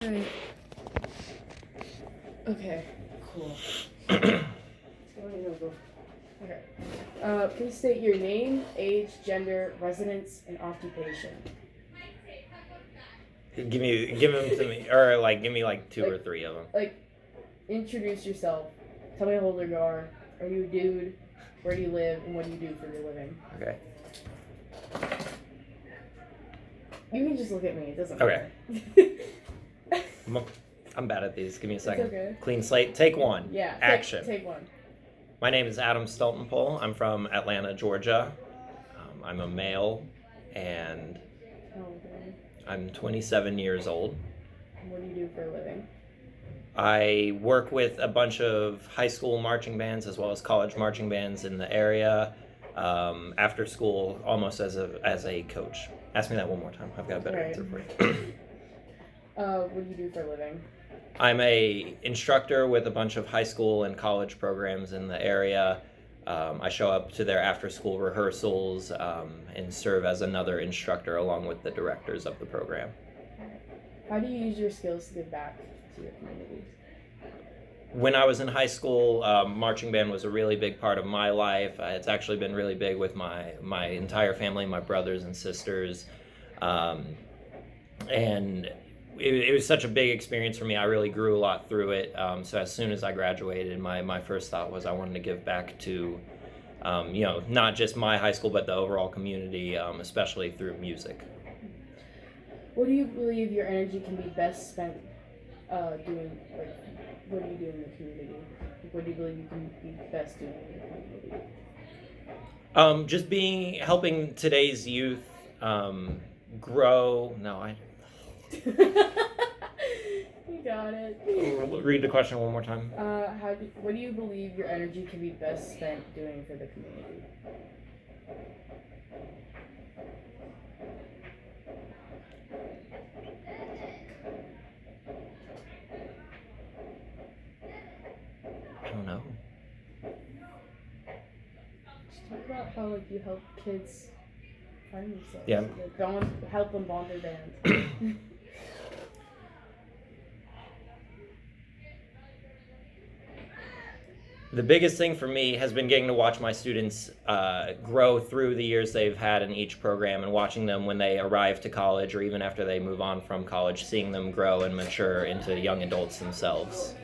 Right. Okay, cool. Okay. Please state your name, age, gender, residence, and occupation. Give them to me, or give me two or three of them. Introduce yourself. Tell me how old you are. Are you a dude? Where do you live? And what do you do for your living? Okay. You can just look at me. It doesn't Okay. matter. I'm bad at these. Give me a second. It's okay. Clean slate. Take one. Yeah. Action. Take one. My name is Adam Stoltenpole. I'm from Atlanta, Georgia. I'm a male, and I'm 27 years old. What do you do for a living? I work with a bunch of high school marching bands as well as college marching bands in the area. After school, almost as a coach. Ask me that one more time. I've got a better answer for you. What do you do for a living? I'm a instructor with a bunch of high school and college programs in the area. I show up to their after-school rehearsals and serve as another instructor along with the directors of the program. How do you use your skills to give back to your community? When I was in high school, marching band was a really big part of my life. It's actually been really big with my entire family, my brothers and sisters. And it was such a big experience for me. I really grew a lot through it. So as soon as I graduated, my first thought was I wanted to give back to, not just my high school, but the overall community, especially through music. What do you believe your energy can be best spent doing? What do you do in the community? What do you believe you can be best doing in the community? Just helping today's youth grow. You got it. Read the question one more time. What do you believe your energy can be best spent doing for the community? I don't know. Just talk about how you help kids find themselves. Yeah. Help them bond their band. The biggest thing for me has been getting to watch my students grow through the years they've had in each program, and watching them when they arrive to college or even after they move on from college, seeing them grow and mature into young adults themselves.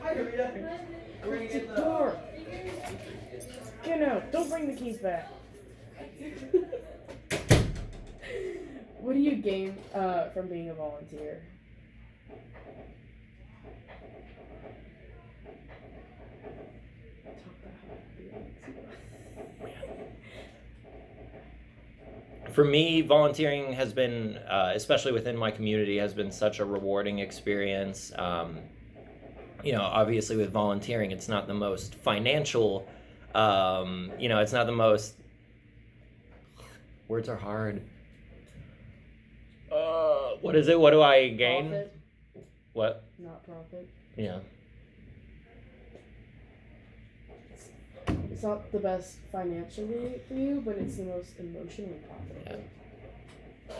Get out! Don't bring the keys back. What do you gain from being a volunteer? For me, volunteering has been, especially within my community, has been such a rewarding experience. Obviously with volunteering, it's not the most financial, it's not the most, words are hard. What is it? What do I gain? Profit. What? Not profit. Yeah. It's not the best financially for you, but it's the most emotionally profitable. Yeah.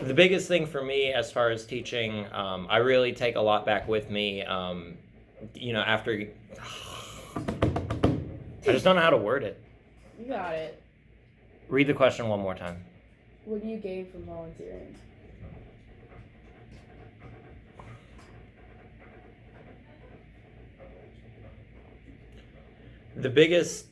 The biggest thing for me as far as teaching, I really take a lot back with me. After I just don't know how to word it. You got it. Read the question one more time. What do you gain from volunteering? The biggest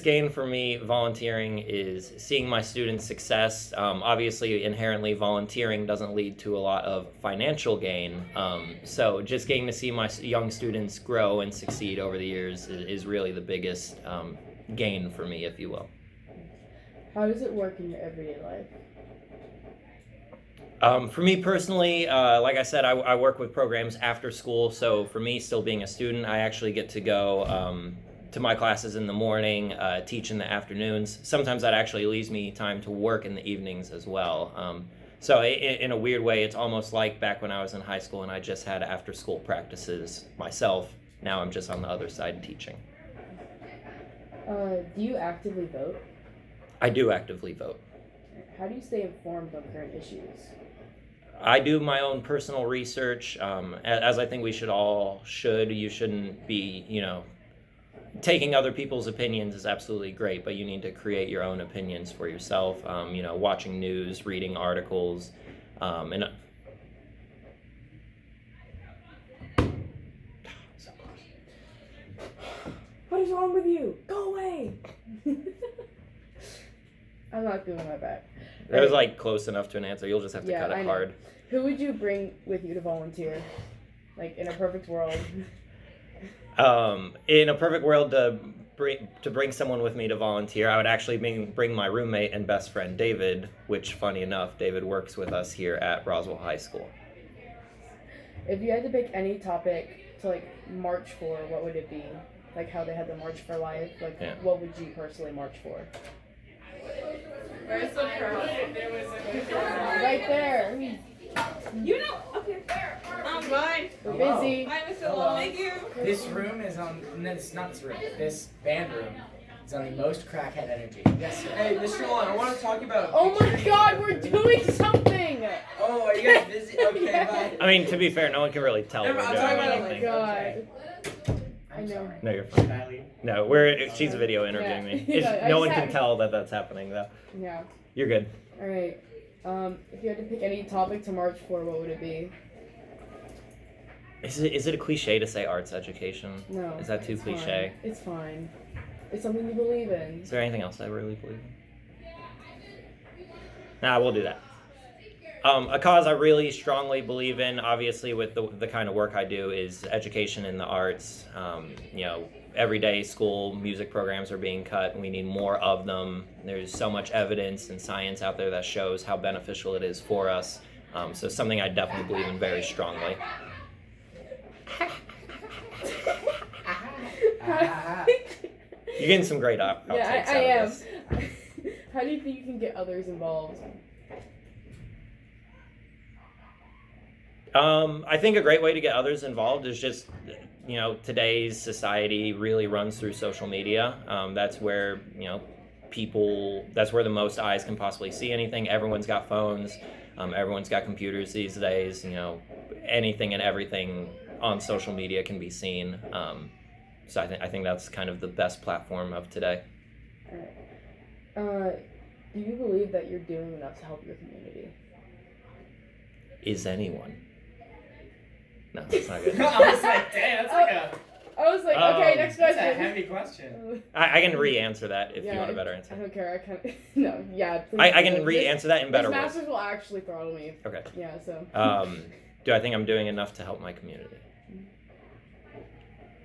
gain for me volunteering is seeing my students' success. Obviously, inherently, volunteering doesn't lead to a lot of financial gain. So just getting to see my young students grow and succeed over the years is really the biggest gain for me, if you will. How does it work in your everyday life? For me personally, like I said, I work with programs after school. So for me, still being a student, I actually get to go to my classes in the morning, teach in the afternoons. Sometimes that actually leaves me time to work in the evenings as well. So in a weird way, it's almost like back when I was in high school and I just had after school practices myself. Now I'm just on the other side teaching. Do you actively vote? I do actively vote. How do you stay informed on current issues? I do my own personal research, as I think we should. You shouldn't be, taking other people's opinions is absolutely great, but you need to create your own opinions for yourself. Watching news, reading articles, and What is wrong with you? Go away! I'm not doing my back. that was like close enough to an answer. You'll just have to Yeah, cut I it know. hard. Who would you bring with you to volunteer? Like, in a perfect world. In a perfect world, to bring someone with me to volunteer, I would actually bring my roommate and best friend David, which, funny enough, David works with us here at Roswell High School. If you had to pick any topic to, like, march for, what would it be? Like how they had the March for Life? Like, Yeah. What would you personally march for? Where's the crowd? Right there! You know, okay. I'm fine. We're Hello. busy. Hi, Mr. Hello. Law. Thank you. This room is on. No, it's not this room. This band room is on the most crackhead energy. Yes, sir. Hey, Mr. Long, I want to talk about. Oh my pictures. god, we're doing something! Oh, are you guys busy? Okay, Yes. bye. I mean, to be fair, no one can really tell Never- we're I'm doing talking about, Oh my anything. god. I I'm know. sorry. No, you're fine. Kylie. No, she's video interviewing me. Yeah. It's, I no just one can had- tell that that's happening, though. Yeah. You're good. Alright. If you had to pick any topic to march for, what would it be? Is it a cliche to say arts education? No. Is that too it's cliche? Fine. It's fine. It's something you believe in. Is there anything else I really believe in? Nah, we'll do that. A cause I really strongly believe in, obviously, with the kind of work I do, is education in the arts. Every day school music programs are being cut, and we need more of them. There's so much evidence and science out there that shows how beneficial it is for us. So something I definitely believe in very strongly. You're getting some great outtakes Yeah, I out am. of this. How do you think you can get others involved? I think a great way to get others involved is just, today's society really runs through social media. That's where, that's where the most eyes can possibly see anything. Everyone's got phones. Everyone's got computers these days. Anything and everything on social media can be seen. So I think that's kind of the best platform of today. Alright. Do you believe that you're doing enough to help your community? Is anyone? No, that's not good. I was like, damn, that's like a, I was like, okay, next that's a question. heavy question. I can re-answer that if you Yeah, want a better answer. I don't care. I can't. No, yeah. Please I do. can re-answer that in better This words. masters will actually throttle me. Okay. Yeah. So. Do I think I'm doing enough to help my community?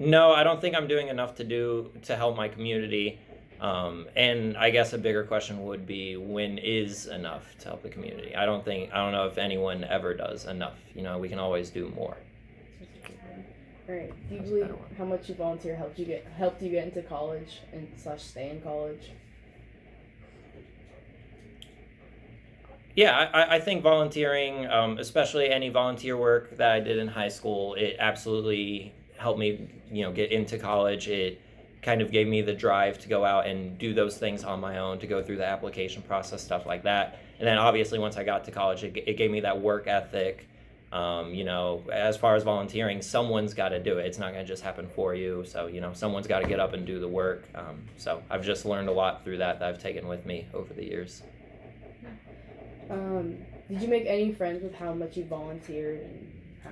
No, I don't think I'm doing enough to help my community. And I guess a bigger question would be, when is enough to help the community? I don't know if anyone ever does enough. We can always do more. Alright. Do you That's a believe better one. how much you volunteer helped you get into college and / stay in college? Yeah, I think volunteering, especially any volunteer work that I did in high school, it absolutely helped me, get into college. It kind of gave me the drive to go out and do those things on my own, to go through the application process, stuff like that. And then obviously once I got to college, it gave me that work ethic. As far as volunteering, someone's got to do it. It's not going to just happen for you. So, someone's got to get up and do the work. So I've just learned a lot through that I've taken with me over the years. Did you make any friends with how much you volunteered and how?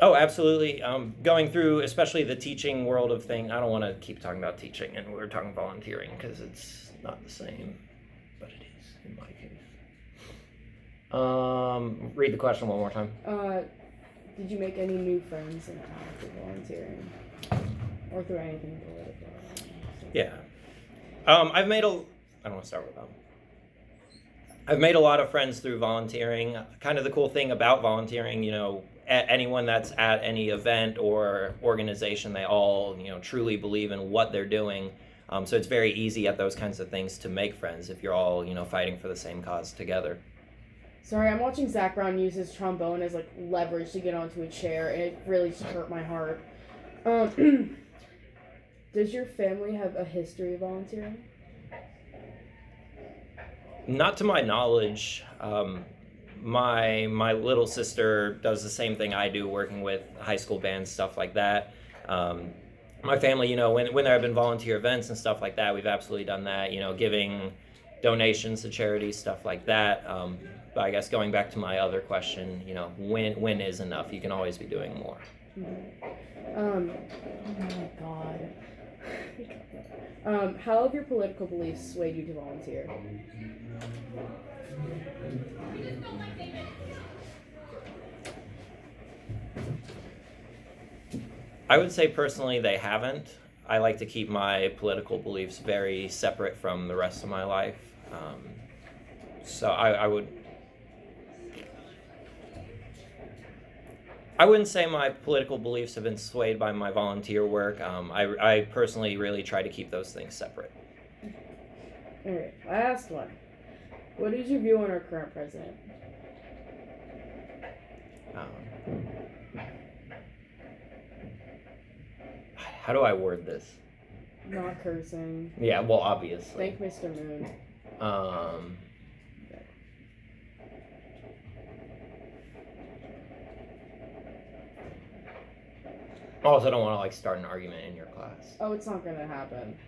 Oh, absolutely. Going through, especially the teaching world of things. I don't want to keep talking about teaching, and we're talking volunteering because it's not the same, but it is in my case. Read the question one more time. Did you make any new friends in through volunteering or through anything political? Yeah. I don't want to start with that. I've made a lot of friends through volunteering. Kind of the cool thing about volunteering, anyone that's at any event or organization, they all, truly believe in what they're doing. So it's very easy at those kinds of things to make friends if you're all, fighting for the same cause together. Sorry, I'm watching Zach Brown use his trombone as leverage to get onto a chair, and it really just hurt my heart. Does your family have a history of volunteering? Not to my knowledge. my little sister does the same thing I do, working with high school bands, stuff like that. My family, you know, when there have been volunteer events and stuff like that, we've absolutely done that. You know, giving donations to charities, stuff like that. But I guess going back to my other question, you know, when is enough? You can always be doing more. Oh my god. How have your political beliefs swayed you to volunteer? I would say personally they haven't. I like to keep my political beliefs very separate from the rest of my life. So I wouldn't say my political beliefs have been swayed by my volunteer work. I personally really try to keep those things separate. Alright, last one. What is your view on our current president? How do I word this? Not cursing. Yeah, well, obviously. Thank Mr. Moon. Also, don't want to like start an argument in your class. Oh, it's not gonna happen.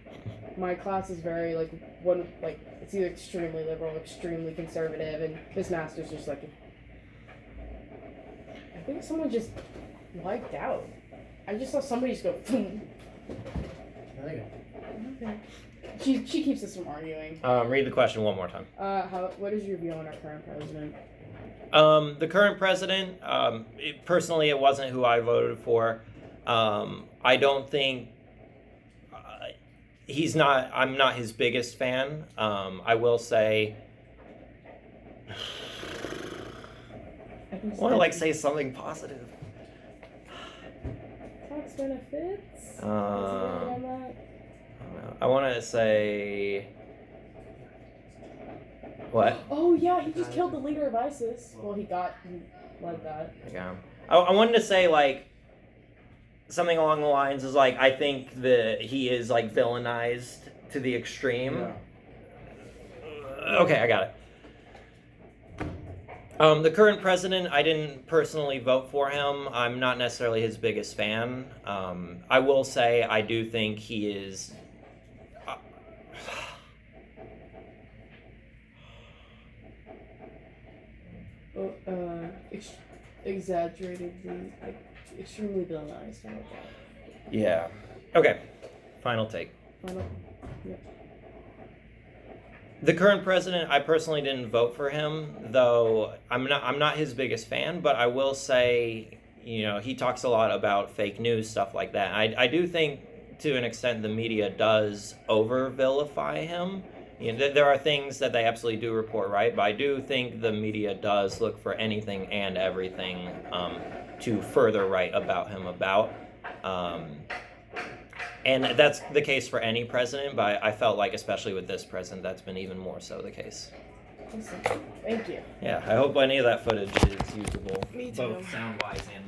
My class is very it's either extremely liberal, extremely conservative, and this master's just like. I think someone just wiped out. I just saw somebody just go. Boom. Really good. Okay. She keeps us from arguing. Read the question one more time. What is your view on our current president? The current president, personally, it wasn't who I voted for. I don't think I'm not his biggest fan. I will say, I want to like say something positive. Tax benefits? I want to say, what? Oh yeah, he just killed the leader of ISIS. Well, he led that. Yeah. I wanted to say like something along the lines is like I think that he is like villainized to the extreme. Yeah. Okay, I got it. The current president, I didn't personally vote for him. I'm not necessarily his biggest fan. I will say I do think he is. Exaggeratedly, extremely villainized. How about that? Yeah. Okay. Final take. Yeah. The current president, I personally didn't vote for him, though I'm not his biggest fan, but I will say, you know, he talks a lot about fake news, stuff like that. I do think to an extent the media does over vilify him. You know, there are things that they absolutely do report right, but I do think the media does look for anything and everything to further write about him and that's the case for any president, but I felt like especially with this president that's been even more so the case. Awesome. Thank you. Yeah, I hope any of that footage is usable. Me too. Both sound-wise and